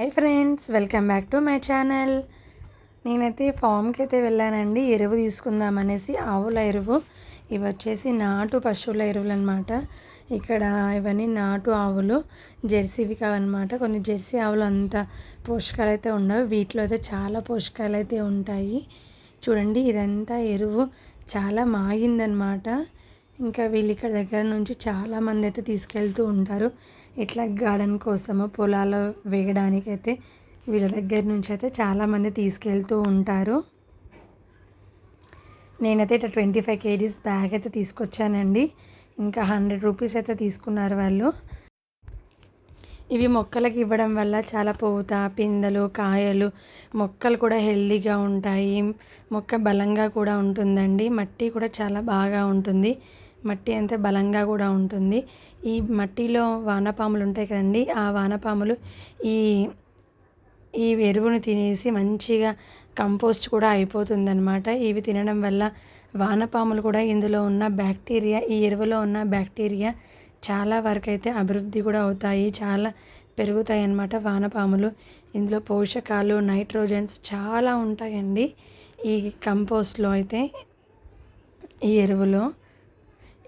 Hi friends, welcome back to my channel. నేనైతే ఫామ్కి అయితే వెళ్ళానండి ఎరువు తీసుకుందామనేసి. ఆవుల ఎరువు, ఇవి వచ్చేసి నాటు పశువుల ఎరువులు అనమాట. ఇక్కడ ఇవన్నీ నాటు ఆవులు, జెర్సీవి కావన్నమాట. కొన్ని జెర్సీ ఆవులు అంత పోషకాలు అయితే ఉండవు, వీటిలో అయితే చాలా పోషకాలు అయితే ఉంటాయి. చూడండి, ఇదంతా ఎరువు చాలా మాగిందనమాట. ఇంకా వీళ్ళు ఇక్కడ దగ్గర నుంచి చాలామంది అయితే తీసుకెళ్తూ ఉంటారు. ఇట్లా గార్డెన్ కోసము పొలాల్లో వేయడానికి అయితే వీళ్ళ దగ్గర నుంచి అయితే చాలామంది తీసుకెళ్తూ ఉంటారు. నేనైతే ఇట్లా 25 kgs బ్యాగ్ అయితే తీసుకొచ్చానండి. ఇంకా 100 రూపీస్ అయితే తీసుకున్నారు వాళ్ళు. ఇవి మొక్కలకి ఇవ్వడం వల్ల చాలా పూత, పిందెలు, కాయలు, మొక్కలు కూడా హెల్తీగా ఉంటాయి. మొక్క బలంగా కూడా ఉంటుందండి. మట్టి కూడా చాలా బాగా ఉంటుంది. మట్టి అంతే బలంగా కూడా ఉంటుంది. ఈ మట్టిలో వానపాములు ఉంటాయి కదండి, ఆ వానపాములు ఈ ఎరువును తినేసి మంచిగా కంపోస్ట్ కూడా అయిపోతుందన్నమాట. ఇవి తినడం వల్ల వానపాములు కూడా ఇందులో ఉన్న బ్యాక్టీరియా, ఈ ఎరువులో ఉన్న బ్యాక్టీరియా చాలా వరకు అయితే అభివృద్ధి కూడా అవుతాయి, చాలా పెరుగుతాయి అన్నమాట వానపాములు. ఇందులో పోషకాలు, నైట్రోజన్స్ చాలా ఉంటాయండి ఈ కంపోస్ట్లో అయితే, ఈ ఎరువులో.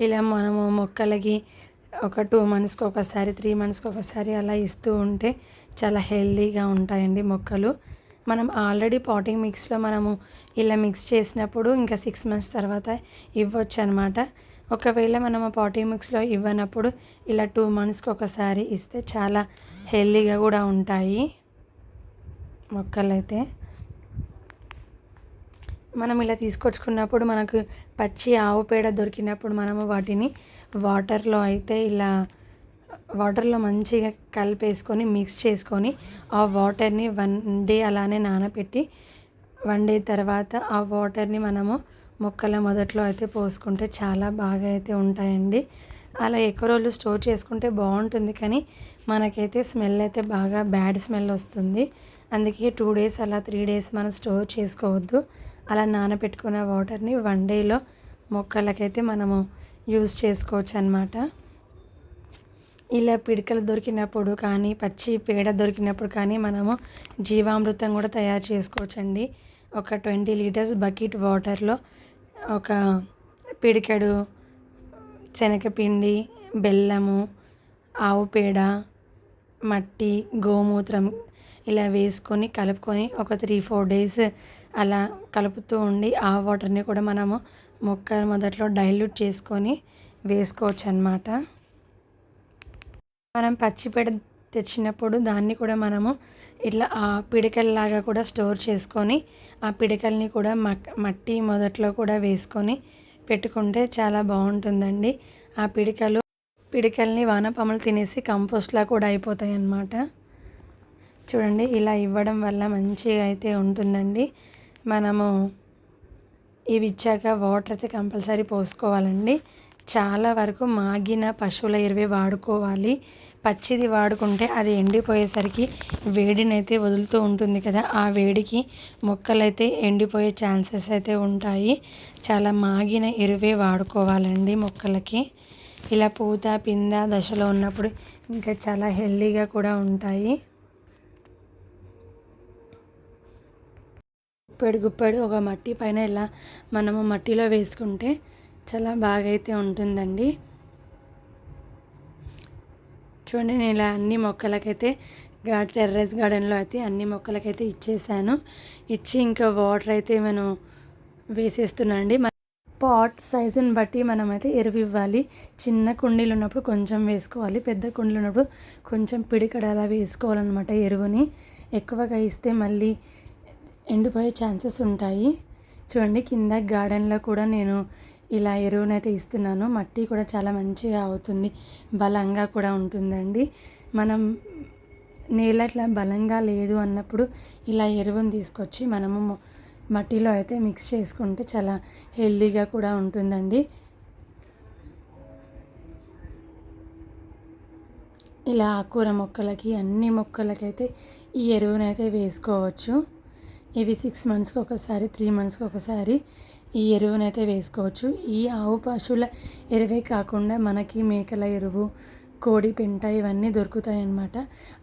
ఇలా మనము మొక్కలకి ఒక 2 monthsకి ఒకసారి, 3 monthsకి ఒకసారి అలా ఇస్తూ ఉంటే చాలా హెల్తీగా ఉంటాయండి మొక్కలు. మనం ఆల్రెడీ పాటింగ్ మిక్స్లో మనము ఇలా మిక్స్ చేసినప్పుడు ఇంకా 6 months తర్వాత ఇవ్వచ్చు అనమాట. ఒకవేళ మనము పాటింగ్ మిక్స్లో ఇవ్వనప్పుడు ఇలా 2 monthsకి ఒకసారి ఇస్తే చాలా హెల్తీగా కూడా ఉంటాయి మొక్కలైతే. మనం ఇలా తీసుకొచ్చుకున్నప్పుడు మనకు పచ్చి ఆవు పేడ దొరికినప్పుడు మనము వాటిని వాటర్లో మంచిగా కలిపేసుకొని మిక్స్ చేసుకొని ఆ వాటర్ని 1 day అలానే నానబెట్టి 1 day తర్వాత ఆ వాటర్ని మనము మొక్కల మొదట్లో అయితే పోసుకుంటే చాలా బాగా అయితే ఉంటాయండి. అలా ఎక్కువ రోజులు స్టోర్ చేసుకుంటే బాగుంటుంది, కానీ మనకైతే స్మెల్ అయితే బాగా బ్యాడ్ స్మెల్ వస్తుంది. అందుకే 2 days అలా 3 days మనం స్టోర్ చేసుకోవద్దు. అలా నానబెట్టుకున్న వాటర్ని 1 dayలో మొక్కలకైతే మనము యూజ్ చేసుకోవచ్చు అన్నమాట. ఇలా పిడకలు దొరికినప్పుడు కానీ, పచ్చి పేడ దొరికినప్పుడు కానీ మనము జీవామృతం కూడా తయారు చేసుకోవచ్చండి. ఒక 20 liters బకెట్ వాటర్లో ఒక పిడికెడు శనగపిండి, బెల్లము, ఆవు పేడ, మట్టి, గోమూత్రం ఇలా వేసుకొని కలుపుకొని ఒక 3-4 days అలా కలుపుతూ ఉండి ఆ వాటర్ని కూడా మనము మొక్క మొదట్లో డైల్యూట్ చేసుకొని వేసుకోవచ్చు అన్నమాట. మనం పచ్చిపేడ తెచ్చినప్పుడు దాన్ని కూడా మనము ఇట్లా ఆ పిడకల్లాగా కూడా స్టోర్ చేసుకొని ఆ పిడకల్ని కూడా మట్టి మొదట్లో కూడా వేసుకొని పెట్టుకుంటే చాలా బాగుంటుందండి. ఆ పిడకల్ని వానపాములు తినేసి కంపోస్ట్లా కూడా అయిపోతాయి అన్నమాట. చూడండి, ఇలా ఇవ్వడం వల్ల మంచిగా అయితే ఉంటుందండి. మనము ఇవి ఇచ్చాక వాటర్ అయితే కంపల్సరీ పోసుకోవాలండి. చాలా వరకు మాగిన పశువుల ఎరువే వాడుకోవాలి. పచ్చిది వాడుకుంటే అది ఎండిపోయేసరికి వేడినైతే వదులుతూ ఉంటుంది కదా, ఆ వేడికి మొక్కలైతే ఎండిపోయే ఛాన్సెస్ అయితే ఉంటాయి. చాలా మాగిన ఎరువే వాడుకోవాలండి మొక్కలకి. ఇలా పూత, పింద దశలో ఉన్నప్పుడు ఇంకా చాలా హెల్తీగా కూడా ఉంటాయి. గుప్పెడు ఒక మట్టి పైన ఇలా మనము మట్టిలో వేసుకుంటే చాలా బాగా అయితే ఉంటుందండి. చూడండి, నేను ఇలా అన్ని మొక్కలకైతే టెర్రస్ గార్డెన్లో అయితే అన్ని మొక్కలకైతే ఇచ్చేసాను. ఇచ్చి ఇంకా వాటర్ అయితే మనం వేసేస్తున్నానండి. పాట్ సైజుని బట్టి మనమైతే ఎరువు ఇవ్వాలి. చిన్న కుండీలు ఉన్నప్పుడు కొంచెం వేసుకోవాలి, పెద్ద కుండీలు ఉన్నప్పుడు కొంచెం పిడికడ అలా వేసుకోవాలన్నమాట. ఎరువుని ఎక్కువగా ఇస్తే మళ్ళీ ఎండిపోయే ఛాన్సెస్ ఉంటాయి. చూడండి, కింద గార్డెన్లో కూడా నేను ఇలా ఎరువునైతే ఇస్తున్నాను. మట్టి కూడా చాలా మంచిగా అవుతుంది, బలంగా కూడా ఉంటుందండి. మనం నేల ఇట్లా బలంగా లేదు అన్నప్పుడు ఇలా ఎరువుని తీసుకొచ్చి మనము మట్టిలో అయితే మిక్స్ చేసుకుంటే చాలా హెల్తీగా కూడా ఉంటుందండి. ఇలా ఆకుకూర మొక్కలకి, అన్ని మొక్కలకైతే ఈ ఎరువునైతే వేసుకోవచ్చు. ఇవి 6 monthsకి ఒకసారి, 3 monthsకి ఒకసారి ఈ ఎరువునైతే వేసుకోవచ్చు. ఈ ఆవు పశువుల ఎరువే కాకుండా మనకి మేకల ఎరువు, కోడి పెంట ఇవన్నీ దొరుకుతాయి అన్నమాట.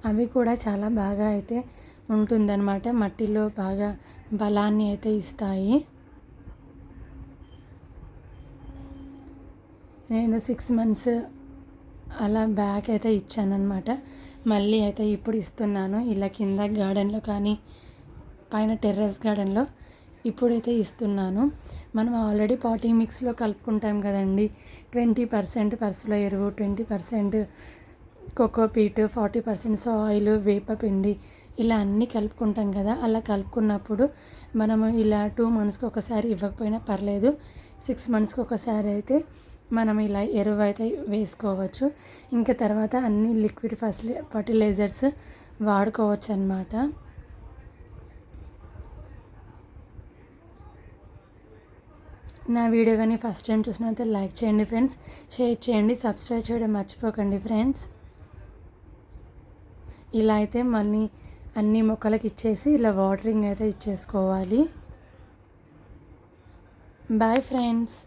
అవి కూడా చాలా బాగా అయితే ఉంటుందన్నమాట. మట్టిలో బాగా బలాన్ని అయితే ఇస్తాయి. నేను 6 మంత్స్ అలా బ్యాక్ అయితే ఇచ్చానన్నమాట. మళ్ళీ అయితే ఇప్పుడు ఇస్తున్నాను. ఇలా కింద గార్డెన్లో కానీ పైన టెర్రస్ గార్డెన్లో ఇప్పుడైతే ఇస్తున్నాను. మనం ఆల్రెడీ పాటింగ్ మిక్స్లో కలుపుకుంటాం కదండి. 20% పర్సుల ఎరువు, 20% కోకోపీట్, 40% సాయిల్, వేపపిండి ఇలా అన్నీ కలుపుకుంటాం కదా. అలా కలుపుకున్నప్పుడు మనము ఇలా 2 మంత్స్కి ఒకసారి ఇవ్వకపోయినా పర్లేదు. 6 మంత్స్కి ఒకసారి అయితే మనం ఇలా ఎరువు అయితే వేసుకోవచ్చు. ఇంకా తర్వాత అన్ని లిక్విడ్ ఫర్టిలైజర్స్ వాడుకోవచ్చు అన్నమాట. నా వీడియో కానీ ఫస్ట్ టైం చూసినట్లయితే లైక్ చేయండి ఫ్రెండ్స్, షేర్ చేయండి, సబ్స్క్రైబ్ చేయడం మర్చిపోకండి ఫ్రెండ్స్. ఇలా అయితే మళ్ళీ అన్ని మొక్కలకి ఇచ్చేసి ఇలా వాటరింగ్ అయితే ఇచ్చేసుకోవాలి. Bye friends.